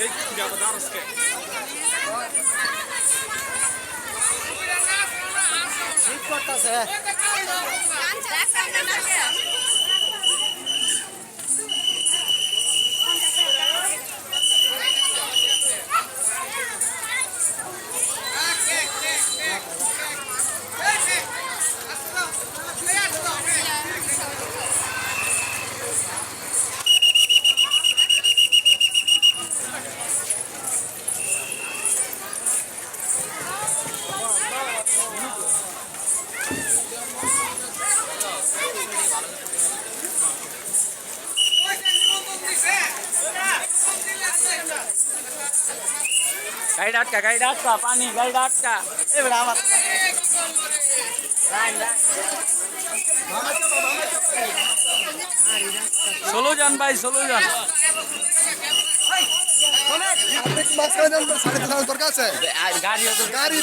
এই কি আবার দারসকে ঠিক করতেছে গাড়ি ডাটকা পানি গাড়ি ডাটকা এবার আমার লাইন 16 জন ভাই 16 জন মাঝখানে সাড়ে 3 দরকার আছে গাড়ি গাড়ি